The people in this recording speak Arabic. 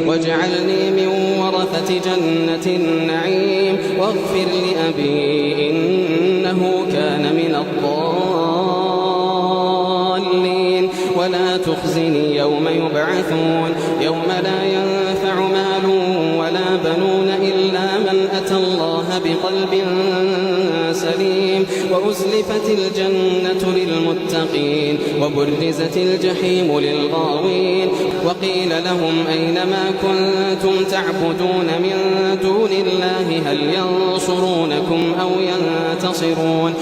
واجعلني من ورثة جنة النعيم واغفر لأبي إنه كان من الضالين ولا تخزني يوم يبعثون يوم لا ينفع مال ولا بنون إلا من أتى الله بقلب سليم وأزلفت الجنة للمتقين وبرزت الجحيم للغاوين وقيل لهم أين ما كنتم تعبدون من دون الله هل ينصرونكم أو ينتصرون